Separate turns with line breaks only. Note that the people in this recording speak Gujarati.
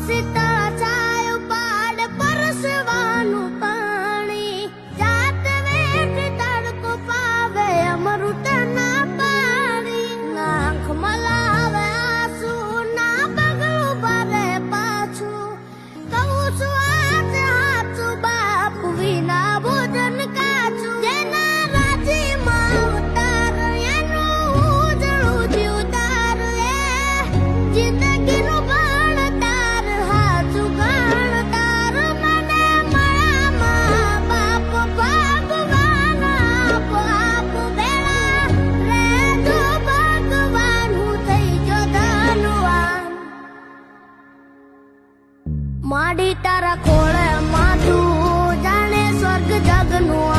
શીતળ છાયું પાડ પરસવાનું પાણી જાત વેઠ તડકો પાવે અમૃત ના પાણી આંખ મલાવે આંસુ ના પગલું ભરે પાછું કહું છું આજે હાચું બાપુ વિના ભોજન કાચું જેના રાજીમાં ઉતાર એનું ઉજળું થયું તાર જિંદગીનું ભણતાર હાચું ગણતાર મને મળ્યામાં બાપ ભગવાન આપ આપ બેલા રેજો ભગવાન હું થઈ ગયો ધનવાન માડી તારા ખોળે માથું જાણે સ્વર્ગ જગનું